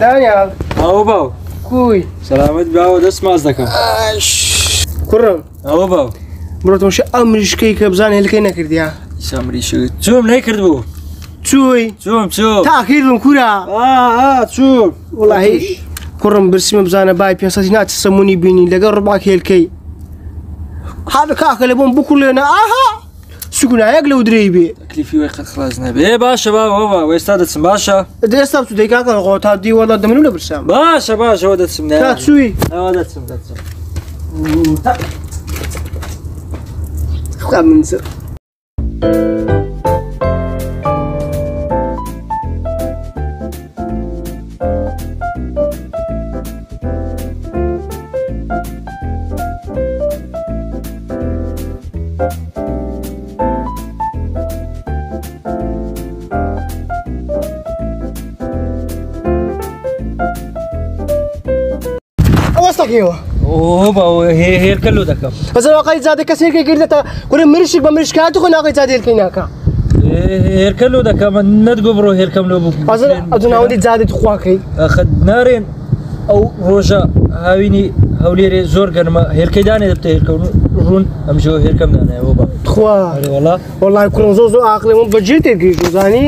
دانيال ئەو باو کوی سەلامەت باوە دەست ماز دەکەم کوڕم ئەوە باو بڕۆتەوەش ئەم مریشکەی کە بزانێ هێلکەی نەکردیا سامریش چوم نەیکرد بوو چووی چوم تاخیرم کوورا چوم وڵاهی کوڕم برسیمە بزانە بای 500 ناچ سەمونی بینی لەگەڵ ڕباک هێلکەی هذا کاکە لە بۆم بکوڵێنە ئاها سکونایەک لەو درێی بێ تەکلیفی وەی قەت خلاص نەبێ باشە باوە ئێستا دەچم باشە ئێستا تو دەی کاکە خۆ تا دی وەڵات دەمنو لە برسام باشە ئەوە دەچم تا چووی ئەوە دەچم خوا منزە ئەوەستەکەیەوە باوە هێرکە لۆ دەکەم بەزەواقعی زادە کەس هێرکەی کردێتە کوڕم مریشک بە مریشکات خۆ ناقی زادە هێلکەی ناکە هێرکە لۆ دەکەم نەتگۆ بڕۆ هێرکەم لۆ بوو ئەدو ناوەندی زادت خواکەی ئەخەت نارێن ئەو ڕۆژە هاوینی هەولێرێ زۆر گەرمە هێرکەی دانێ دەبتە هێرکەون ڕوون ئەمژەوە هێرکەم دانایەوە بە خوا وەڵای کوڕم زۆر ئاقلێ من بەجێ تێگەیشت زانی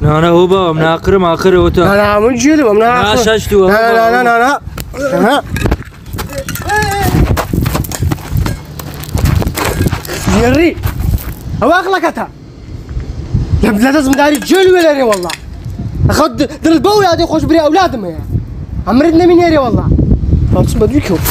نانە هۆ بە ئەم ناقرم ئاخرەوە تا من جێرم ئەم ناشاشتووە ژێڕی ئەوە ئەقڵەکەتە لە دەستمداری جێل وێ لەرێ وەڵڵا ئەخەت دڵت بەو یادەی خۆش برێ ئەولادم هەیە ئەمرت نەمینێرێ وەڵڵا باچم بە دوی کەوت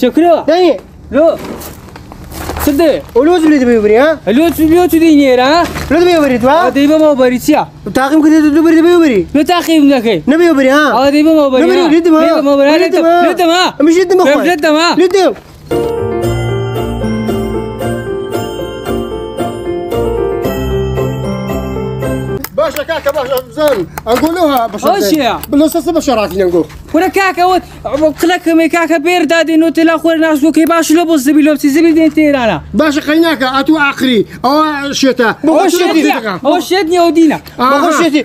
شكرا داني لو صدق ولوز اللي تبي يبري ها لو تديني ها لو تبي يبري توا ديبا ما بريتيا تاقيم كده تبي يبري لو تاقيم لك نبي يبري ها ديبا ما بري نبي لدم ها مش لدم اخوي لدم باشا كاكا باشا زين نقولوها باشا بالنص بشراتي نقول ولا كاكا قلك مي كاكا بير دادي نو تلا خور ناس كي باش لو زبي لو زبي دين تيرانا باشا خيناك اتو اخري او شتا او شتني ودينا بخشتي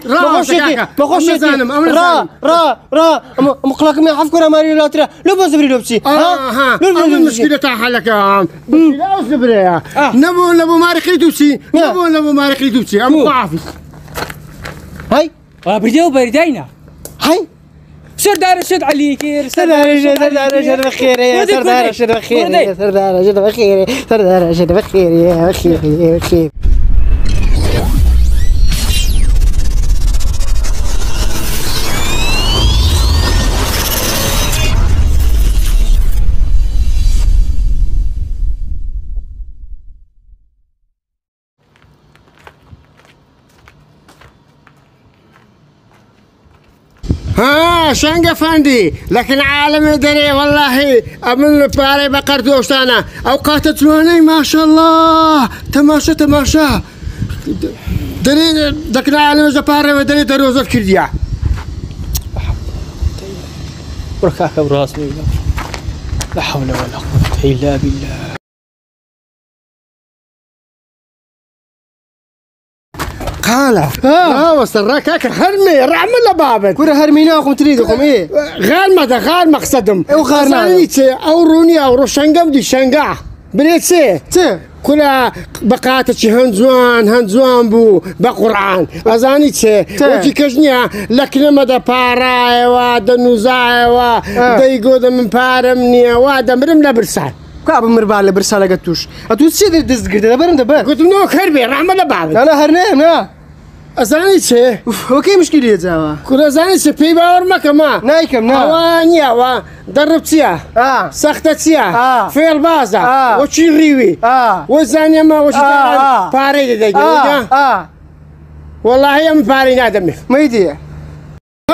را مقلك مي حفكر ماري لا ترى لو زبري لو بسي ها المشكله تاع حلك لا زبري نبو ماري خيتوسي نبو ماري خيتوسي ام ضعفي هاي بردينا هاي سردار شد عليك سردار شد بخير يا سردار شد بخير يا سردار شد بخير سردار شد بخير يا بخير شنق افندي لكن عالم دري والله من باري بقر دوستانا اوقات تلوني ما شاء الله تماشا دري لكن عالم زباري ودري دروز الكردية بركاك براس لا حول ولا قوة الا بالله قال وصراك هاك هرمي رعمل بابك كره هرميناكم تريدكم ايه غال مقصدهم او غارنا او روني او روشنقم دي شنقع بنيت سي كلها بقاتك هنزوان بو بقرآن ازاني تي وجي كجنيا لكن ما دا باراي وادا نوزاي وادا يقود من بارمني وادا مرم لبرسال كاب مربال لبرسال قتوش اتو سيدي دز قرد دبرم دبر قلت نو خربي رحمه بابك انا هرنام ازاني تي اوكي مشكله زعما كل ازاني تي بي باور ما نايكم اوانيا وا دربتيا سختتيا في البازا وشي ريوي وزانيا ما وش باري دقيقه والله يا مباري نادم ما يدي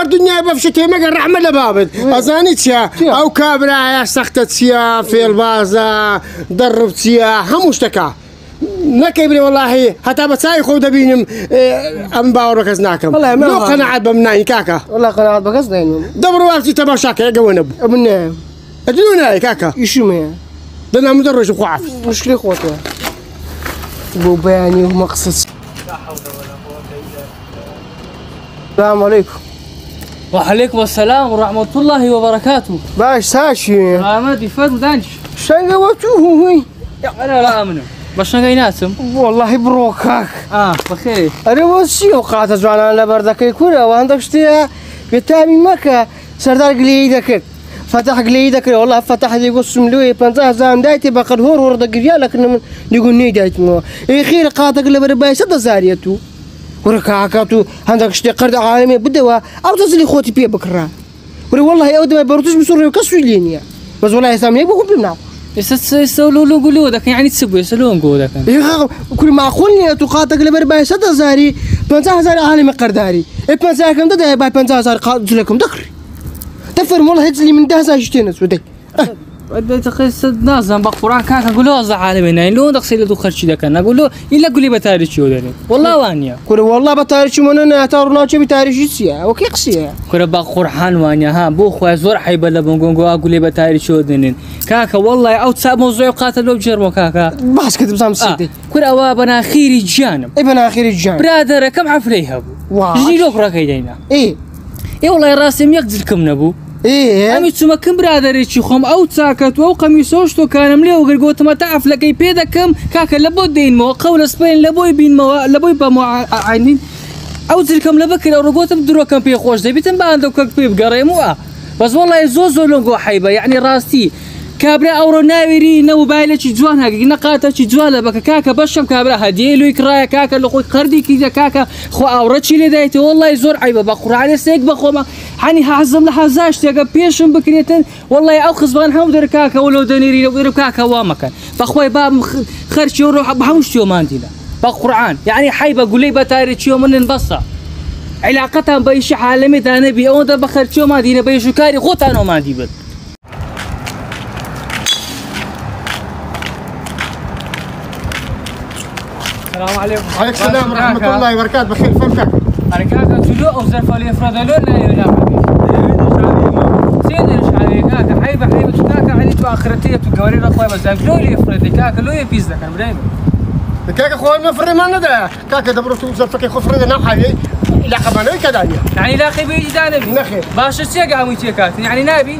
الدنيا بفشتي مقر رحمة لبابد أزانيت يا أو كابرا يا سختت يا في البازا ضربت يا هموشتكا نكبري والله حتى بتساي خود بينم أم باورك أزناكم والله ما قناعات بمناي كاكا والله قناعات بقصدين دبروا وقتي تباشاك يا جوانب أبناء أدلونا كاكا يشومي ده مدرج وقعف مشكلة خوتي بوباني ومقصد لا حول ولا قوة إلا بالله. السلام عليكم. وعليكم السلام ورحمة الله وبركاته. باش ساشي ما دي فات مدانش شنقة وتوه هوي أنا لا أمنه بس شنقة يناسم والله بروكاك بخير أنا وسي وقعت زعلان على بردك يكون وعندك شتيها بتامي مكة سردار قليدك فتح قليدك والله فتح لي قسم لوي بنزاه زان دايتي بقر هور ورد قريا لكن يقول ني دايت مو خير قاتك لبرباي سد زاريتو وركاكاتو عندك شتي قرد عالمي بدوا او تزلي خوتي بي بكرا والله اود ما بروتش بسوري كسو لينيا بس والله سامي بكون بمنع يسولوا له قولوا ذاك يعني تسبوا يسولون قولوا ذاك كل معقول ني تقاتك لبرباي سد زاري بنزاه زاري عالمي قرداري بنزاه كم ده باي بنزاه زاري قاد لكم دكري تفهم والله هتزلي من ده زاجتين سودي بدي تقيس نازم بقران كاكا قولوا زع عالمنا لو دقسي له خرج ده كان اقول له الا قولي بتاريخ شو ده والله وانيا كل والله بتاريخ مننا تارنا شي بتاريخ سيا وكيقسيا كل بقران وانيا ها بو خو زور حيب لا بنقول قولي بتاريخ شو ده كاكا والله او تساب موضوع قاتل بجرمو كاكا بس كده بزام سيدي كل اوابنا خيري جانب ابن اخير الجانب برادر كم عفريها جي لو برا كيدينا ايه والله راسي يقتلكم نبو ايه امي تسمى كم برادري خم او تساكت او قميصوشتو كان ملي وقرقوت ما تعرف لقي بيدا كم كاكا لابد دين مو قول سبين لابوي بين مو لابوي بمو عينين او تلكم لبكر او رقوت بدرو كم بي خوش زي بيتم باندو كك بي بقريمو بس والله زوزو لونغو حيبه يعني راستي كابرا او ناويري نو بايلتش جوان هاكي نقاتش جوان بك كاكا بشم كابرا هديلو يكرايا كاكا لخوي قردي كذا كاكا خو اورتشي لدايتي والله زور عيبه بقرا على سيك بخو حني هعزم لحزاش تيقى بيشم بكريتن والله او خزبان حمد كاكا ولو دنيري لو كاكا وامكان فاخوي باب خرش يروح بحمش يوم عندنا بقران يعني حيبه قولي بتاريخ يوم من نبصه علاقتها بيش عالمي ده نبي او ده بخرش يوم عندنا بيشو كاري غوت انا ما عندي بل السلام عليكم. وعليكم السلام ورحمة الله وبركاته بخير فمك. أنا كاكا تلو أو زرفة لي فرد لون لا يلا. سيدنا شعبي كاكا حيبة كاكا عليك وآخرتي بتقولي رقبة بس لو لي فرد كاكا لو يبيز ذا كان بدايم. كاكا خوي ما فرد ما ندى كاكا دبرت زرفة كي خفرد نحى لا قبلي كدانيا. يعني لا خي بيجي دانبي. نخي. باش السياق عمي تيكات يعني نابي.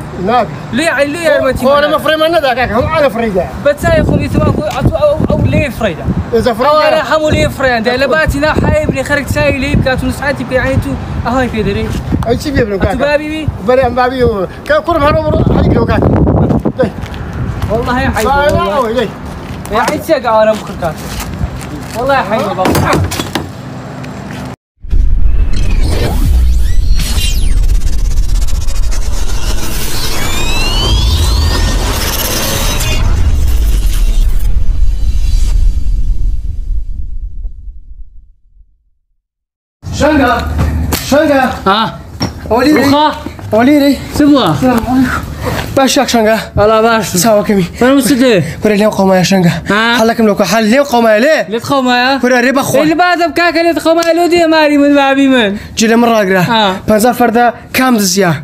ليه يعني ليه يا رمتي. هو ما فرد ما ندى كاكا هم على فريدة. بتساي خلي أو ليه فريدة. إذا فريدة. أنا حمو ليه فريدة لباتي لا حايبني خرجت ساي ليه كاتو نسعتي يعني تو أهاي في دري. أي شيء بيبنو كاكا. بابي بري أم بابي كل مرة هيجلو كاكا. والله يا حي. والله. يعني سياق على مخكات. والله يا حي بابا. شنقة وليري سبوا باشاك شنقة الله باش سوا كمي فانا مستدي كوري ليه قوما يا شنقة حلكم لو حل ليه قوما ليه قوما يا كوري ريبا خو اللي بعد بكاكا ليه قوما لو دي ماري من بابي من جيل مرة اقرا بنزار فردا كام دزيا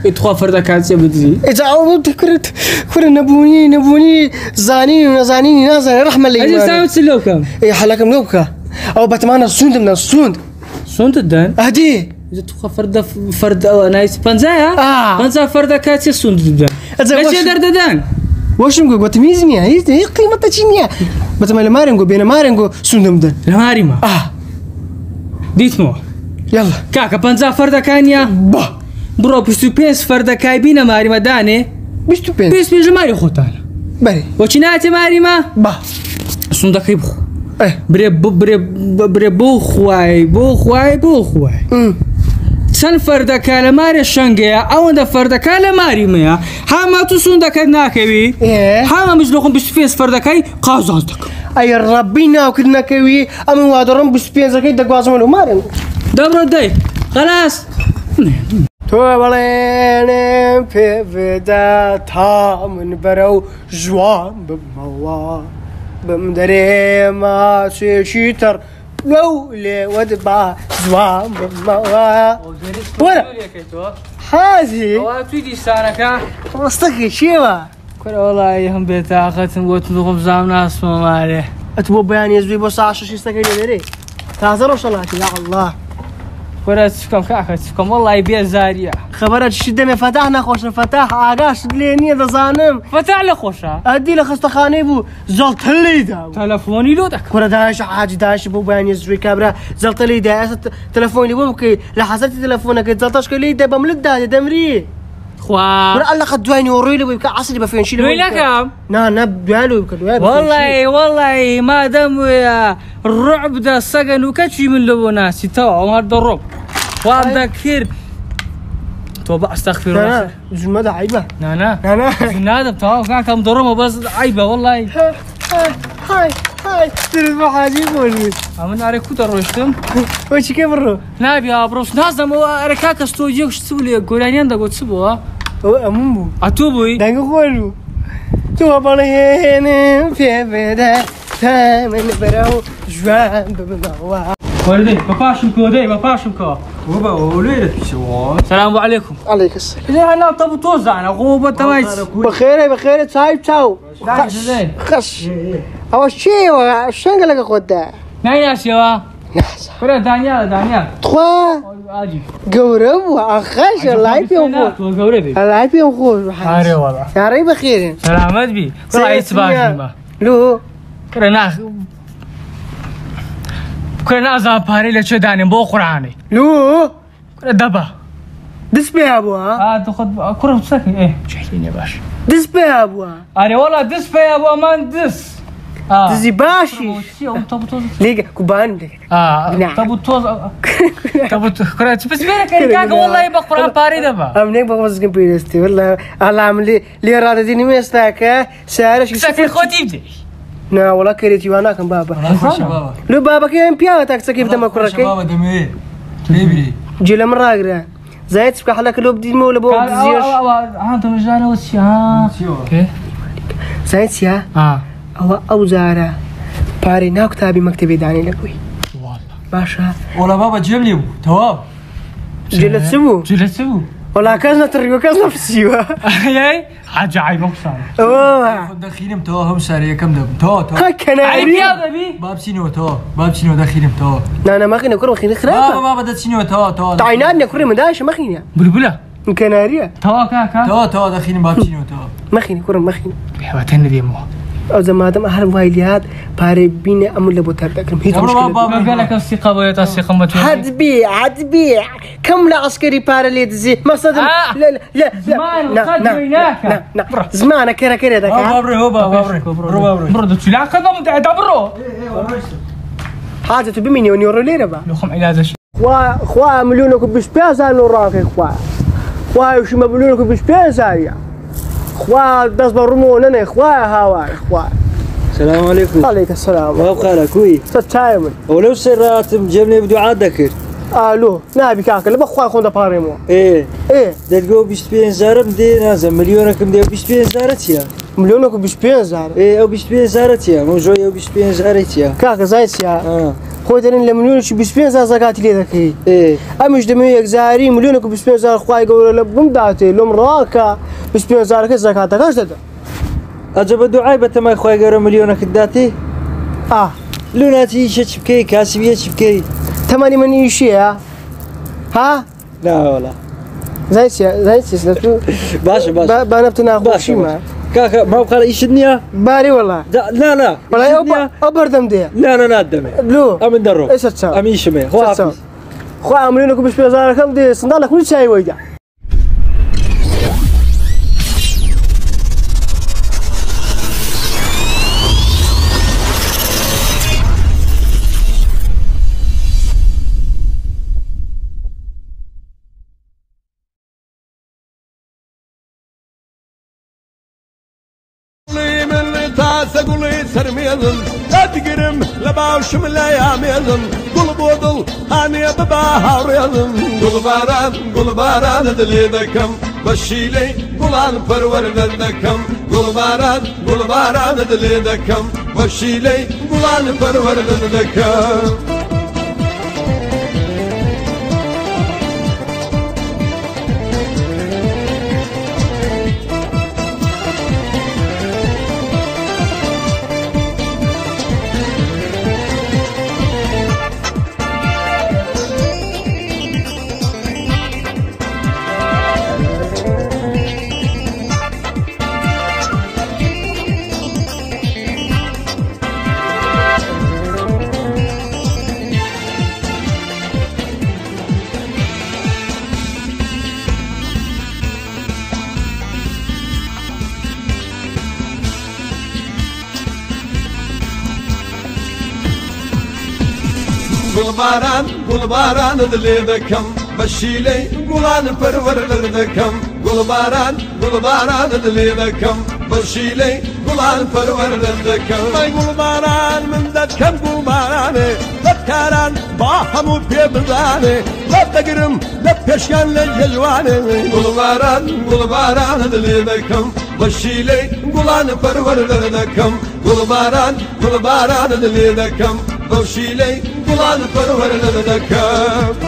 يدخل فردا كانسي بدزي اذا عودت كوري نبوني زانيني نازل رحمة اللي اجي ساوي تسلوكم اي حلكم لوكا او بتمنى السوند من السوند الدان اهدي إذا تخا فردا نايس بنزايا بنزا فردا كاتي سوند الدان ايش درددان واش نقول وتميزني هي قيمة تشينيا بتمنى مارينغو بين مارينغو سوند مدن الماريما ديتمو يلا كاكا بنزا فردا كانيا برو بيستو بينس فردا كايبينا ماريما داني بيستو بينس بيس بيجي ماري خوتانا بري وشناتي ماريما سوندك يبخو بري بو خواي سن فردا كالماري شنجيا او اند فردا كالماري ميا حما تسوندك ناكوي حما مجلوكم بسفيس فردا كاي قازازدك اي ربينا وكنا كوي ام وادرم بسفيس كاي دغوازم مارن دبر داي خلاص تو بلين في بدايتها من برو جوان بموا بمدري ما شيتر لولي ودبا جوان بموا ورا حازي وتودي سارك وسطك شيوا كل والله هم بيتا ختم وتنقم زام ناس ما ماله اتبو بيان يزوي بس 10 شي استكيني دري تهزروا صلاتي يا الله كرة تفكم كاكا تفكم والله يبيع زارية خبرت شدمي فتحنا خوش فتح عاقاش ليني ظانم فتح له خوشة ادي لخستخاني بو زلط لي دا تلفوني لودك كرة داش حاجة داش بو بيان يزوي كابرا زلط لي دا تلفوني بوكي لحظتي تلفونك زلطش لي دا بملد دا دمري خوا ورا الله قد دويني وريلي ويبكى عصري بفين شيل وينك يا نا دوالو يبكى والله ما دام الرعب ده السجن وكتشي من لبناسي تو هذا الرعب وهذا كثير توبة استغفر الله زلمة ده عيبة نا نادم تو كان كم ضربه بس عيبة والله هاي ترى حاجة بقول أمن أريكو تروشتم وش كيف برو نبي يا بروس نازم أريكاك استوجيك شتسولي قولانيان ده قلت سبوا أممو أتوبوي دعو قولو تو بالهين في بدا من برو جوان بمدوا ولدي باباشمكو وبا وليلة شو السلام عليكم عليك السلام إذا أنا طب توزع أنا غوبة توايس بخير صاحب تاو خش أول شيء وشنقلك قدا ناياس يا ناس كره دانيال تخوا اجي قورب واخش الله يبيهم الله يبيهم خوش هاري والله يا ري بخير سلامات بي والله يتباش ما لو كرنا زاباري لشو داني بو قراني لو دبا دس بي ابوا تاخذ كره ساكن ايه جايين يا باشا دس بي ابوا اري والله دس بي ابو امان دس دزي باشي ليك كوبان ليك تبوتوز كرات بس بينك كاك والله يبقى قران باري دبا امنيك بغوز كم بيستي والله الله عمل لي راد ديني مستاك سارش ساكن خوتي بدي نا والله كريتي وانا كم بابا لو بابا كيم بيا تاك كيف دم كرك بابا دمي بيبري جيل مراغرا زايد سبك حلك لو بدي مو لبو بزيش ها تو جانا وسي ها زايد سيا أو زارة باري ناو كتابي مكتبي داني لبوي والله باشا ولا بابا جيب لي تواب جلت سبو ولا كازنا تريو كازنا في السيوة ياي عجايب مقصار اوه دخيلم تو هم سارية كم دم تو هكنا عيب يا ابي باب سينو دخيلم تو لا ما خينا كره مخينا خرابة بابا ده سينو تو تعيناتنا كره مداش ما خينا بلبلة كناريا توا كاكا تو دخيلم باب سينو تو ما خينا كره ما خينا حواتنا دي مو او زمادم اهل وايليات باري بيني امل لبو تردكم هيك مشكلة ما قالك الثقة ويا الثقة ما تقول عاد بيع كم لا عسكري باري لي تزي مقصد لا زمان كره داك بابري برو تلا قدم دبرو حاجة تبي مني ونيورو ليرة با لخم علاج خوا مليونك بش بيزا نوراك خوا وش مليونك بش بيزا يا خوا بس برمون انا خوا هواي خوا السلام عليكم عليك السلام ما بخير كوي تتايمن ولو سرات جبني بدعاء ذكر الو نابي كاك لا بخوا خون باريمو ايه دلقو بيش بين زارة مدين هذا مليونك مدين بيش بين زارتيا مليونك بش بيزا ايه او بيش بين زارتيا موجوية وبيش بين زارتيا كاك زايتيا خودن لمليون شي بش بين زاكات لي ذكي امش دمي زاري مليونك بش بين زار خواي يقول لبم داتي لم راكا بش بين زارك زكاتك اش دد اجب الدعاء بتما خويا غير مليونك داتي لوناتي شبكي كاسبيه شبكي 8 من يشي ها لا ولا زايتيا باشا بنبتنا خوشي ما كاكا ما بقى يشدني باري والله لا والله ابردم دي لا دمي لو امن درو ايش تسوي امي شمي خو عاملين لكم بش بزاركم دي صندالك كل شيء ويدا قولي سرميضن لا تقرم لا باوش من لا ياميضن قلب وضل هاني ببهار يلم قل باران دلي دكم بشيلي قلان فرور دكم قل باران دلي دكم بشيلي قلان فرور دكم قل باران دلي دكم بشيلي قلان فرور دكم قل باران دلي دكم بشيلي قلان فرور دكم قل باران من دكم قل باراني ذكران باهم بيبزاني لا تقرم لا بيشكن للجواني قل باران دلي دكم بشيلي قلان فرور دكم قل باران دلي دكم بشيلي قلان فرور دكم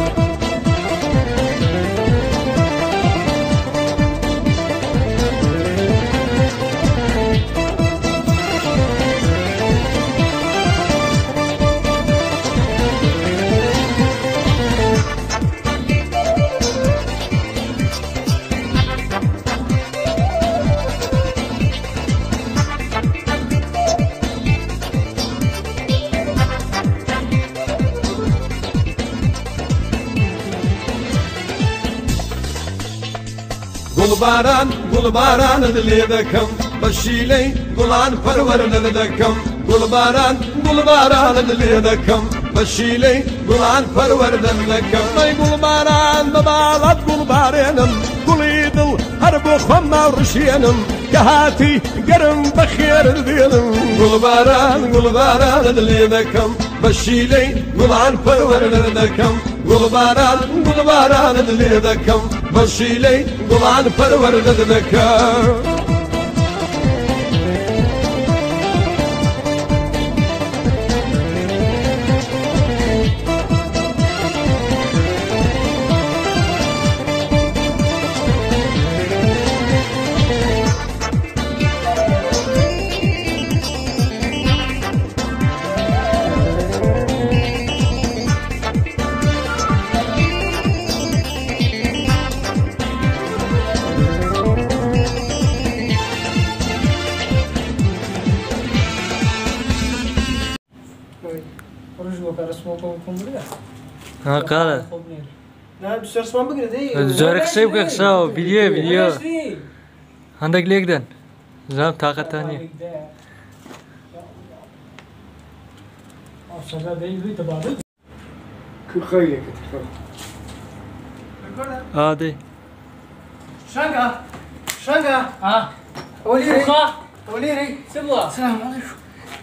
قل باران دلي دكم بشيلي قلان فرور دكم قل باران دلي دكم بشيلي قلان فرور دكم قل باران ببالات قل بارينم قل يدل هرب خما ورشينم كهاتي قرم بخير دينم قل باران دلي دكم بشيلي قلان فرور دكم قل باران دلي دكم بشيلي قلان فرور دكم ها قال لا بس رسمان بقرا زورك سيبك خساو فيديو عندك ليك دن زام طاقة تانية كل خيرك دي شنقة وليري سبوا السلام عليكم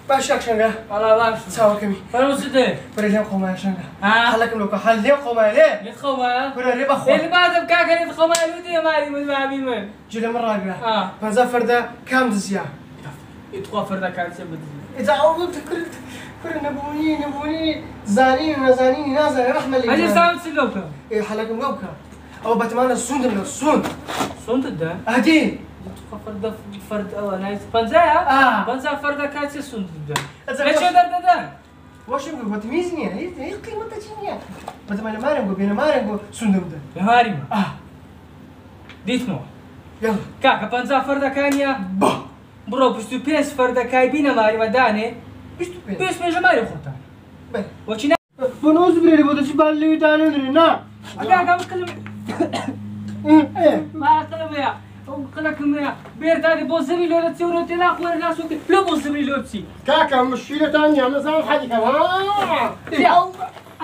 باشاك شنقة والله الله تساوي كمي فرمسته بريليم قوما شنقة ها حلكم لو كحل ليه قوما ليه يتخوما برا ريبا خو اللي بعد بكاك اللي تخوما لودي ماري من بابي من جل مرة قرا اه بنزا فردا كام دزيا يتخوا فردا كان سبت إذا عودت كل نبوني زانين نازل رحمة لي هذه سامت سلوكا إيه حلكم لو كا أو بتمنى السون من السون صنت الدان أهدي فرد نايس بنزايا بنزا فردا كان صنت الدان ليش درد دان واش يبغى بتميزني هي قيمة تجيني بتمنى مارنجو بين مارنجو سون دم يا هاريما ديتمو يلا كاكا بنزا فردا كانيا با برو بشتو بيس فردا كايبينا ماري مداني بشتو بيس من جماري خوتا بل وشنا بنوز بريلي بدش بالي دانو نا كاكا مكلم ايه ما كلم يا كلكم يا بيرت هذه بوزمي لو تصيروا تلاقوا الناس لو بوزمي لو تسي كاكا مشكلة ثانية مثلا حاجة كمان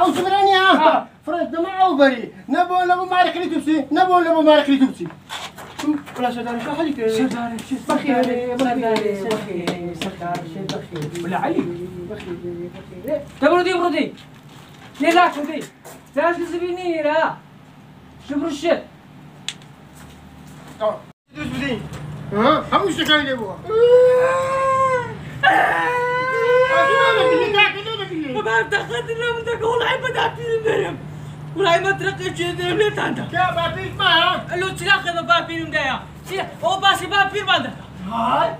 أو سمرانيا فرد دماء بري نبو مارك لي تبسي نبو مارك لي تبسي ولا شداري شو حالك شداري بخير ولا علي تبردي لا كذي زاش زبيني لا شبر الشت دوس بدين ها هم مش كان يبغى ما تاخذنا من ذاك والله ما دافين درهم والله ما ترقي شيء درهم ليه تاندا يا بابي ما لو تلاقي بابين مدايا هو باسي بابين ما هاي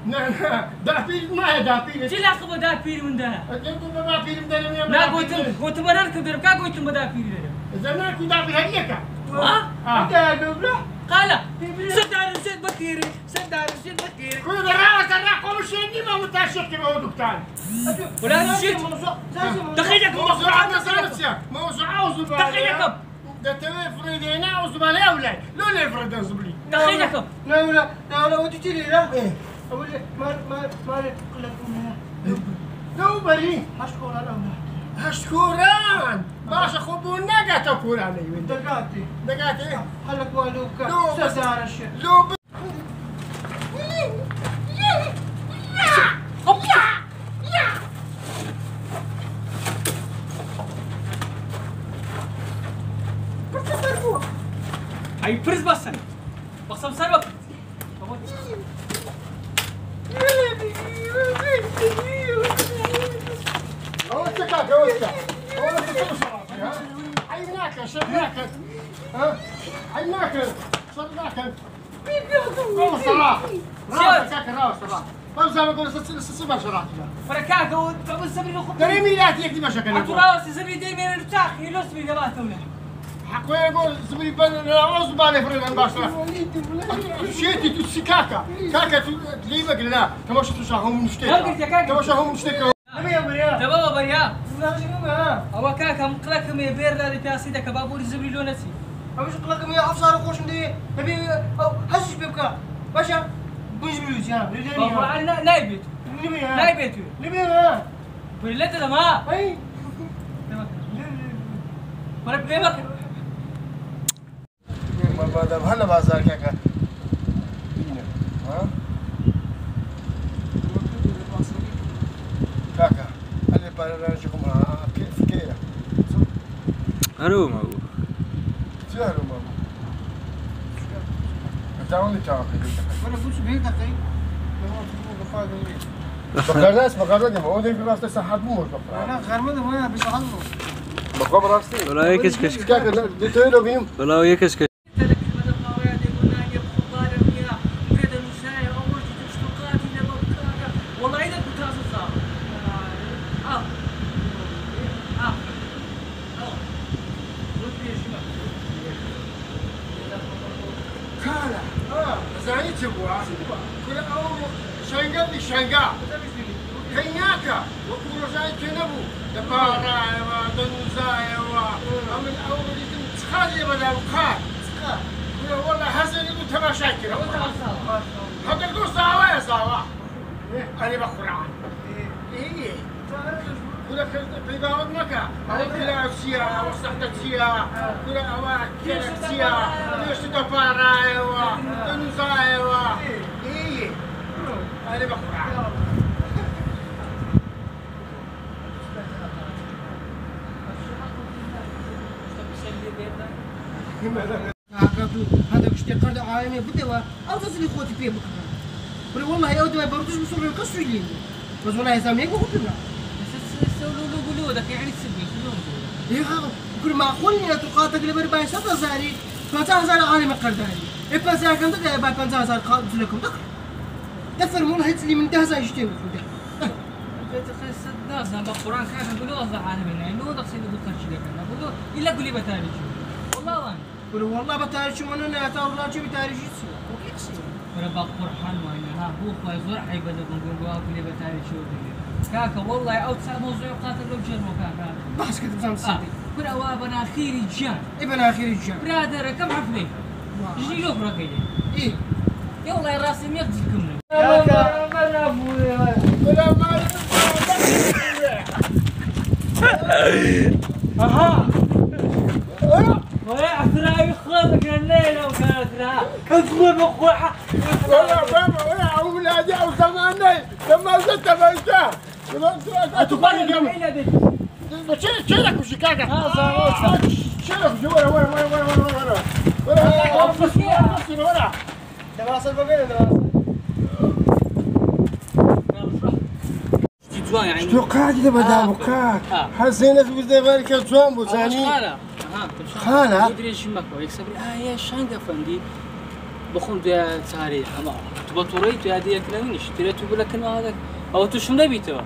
دافين ما دافين تلاقي بابين من ده انتم ما في مدرب لا قلت ما نركض كا قلت ما دافين اذا ما كنت دافين هيك ها انت دوبله قال سدار الشيء بكيري سدار الشيء بكيري كل راس انا قوم شيء ما متاشك ما هو دكتور ولا شيء دخيلك موضوع نزلت موضوع دخيلك ده تفرد هنا وزبالة أولاد لو لا يفرد زبلي دخيلك لا ودي تري لا أقول ما لكم لو بري هشكوران باش أخبون نجات أقول عليه دقاتي هلك والوكا سدار الشيء لو هاي فرز بس بقسم سربك عيناك شفناك عيناك صدقاك صراحة صراحة ما زال أقول سبع شراط فركاك وتقول سبري نخب تريمي لا تيجي مشاكل أتراوس سبري دايما نرتاح يلوس بي جماعة ولا حقوي يقول سبري بن عوز بالي فرن الباشرة شيتي تسكاكا كاكا تجيبك لا كما شفت شاهم مشتكى كما شاهم مشتكى تبغى بريا أو كاكا مقلكم يبير ذا بياسيدا كبابور زبري لونسي أمش قلقم يا حفصار خوش ندي نبي هزش بيبكا باشا بوش بلوز يا بابا نايبت نايبت نبي ها بلت لما أي مرة بيبك ما بعد هلا بازار كاكا ها كاكا اللي بارجكم كيف كيرا أرو ما هو سهل ما تعاوني تعاوني أنا بوش بيك أخي بقرناش بقرناش ما هو ده في راس تسحب موش أنا غرمة ما بيسحبه بقوم راسي ولا يكسكش كاكا ده تيلو بيم ولا يكسكش زاني تبوا كل أول شنقة شنقة كيناكا وكل زاي كنبو دبارة ودنوزايا ومن أول تخالي بدأ وقار والله حسن يقول تبى شاكر هذا القصة زاوية زاوية أنا بخرعان إيه كل في بعض مكة أو كلا سيا أو صحة سيا كل أواك كلا سيا ليش تدبارة ودنوزايا إيه أنا بخرعان هذا كشتي قرد عالمي بدوا أو تصلي خوتي فيه بكرة والله يا ودي ما بردش بصور القصة اللي بس والله سامعك وخبرنا قولوا ده يعني تسبي إيه كل ما قلنا تقاتل لبرباي سبع زاري 5000 عالم قرداني إيه بس يا كم تقول بعد 5000 قاتل لكم دفر مون هتلي من دهزة يشتري الناس هم القرآن كان يقولوا الله عالمنا إنه ده صيد بكرة شيء كنا يقولوا إلا قولي بتاريخ والله وين قولوا والله بتاريخ شو مننا يا الله شو بتاريخ شو وكيسي ولا بقرحان وين ها هو خوي زور حيبدأ يقولوا قولي بتاريخ شو كاكا والله أوتسع موضوع قاتل لو جرمو كاكا بحس كده بزام صدق كل أوابنا أخير الجان ابن أخير الجان برادر كم حفلة يجي له فرقة إيه يا والله راسي يخزيكم اها ويا عفراء يخربك الليله وكانت لها اصبر مقوحه ويا اولادي او زماني لما زدت بيته اتقال شيلك وش كاكا شيلك ورا ورا ورا ورا ورا ورا ورا دواصل بقول دواصل جوان يعني شو قاعد إذا بدأ بكاك حسينا في بدأ بالك جوان بوزاني خالة يدري شو مكوا يكسب يا شانقة فندي بخون دويا تاريخ أما تبى توريت يا دي كلامينش ترى تقول لك إنه هذا أو تشوف ده بيتوا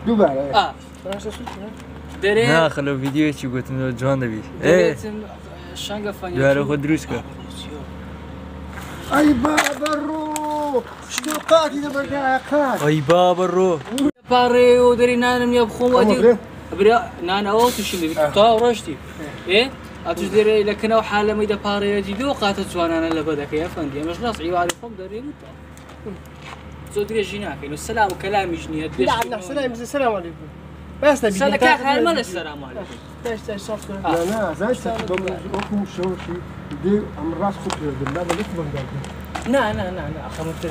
دوباره دري نه خلو ویدیو چی گفتم جوان دبی اه شانقة فندي جوارو خود دروس که أي بابا الروح شو قاعد إذا بدأ كاك ای بابا رو باري ودري نانم يبخون ودي برا نان أو تشيل تا ورشتي إيه أتجدري لكن أو حالة ميدا باري يجي وقاتت زوان أنا اللي بدك يا فندي مش ناس عيواركم دري زودري جيناك إنه السلام وكلام يجني لا السلام عليكم بس نبي سلك هاي مال السلام عليكم لا زين تبغى أكو شو شيء دي أمراض خطيرة بالله بليك بندق لا أخمت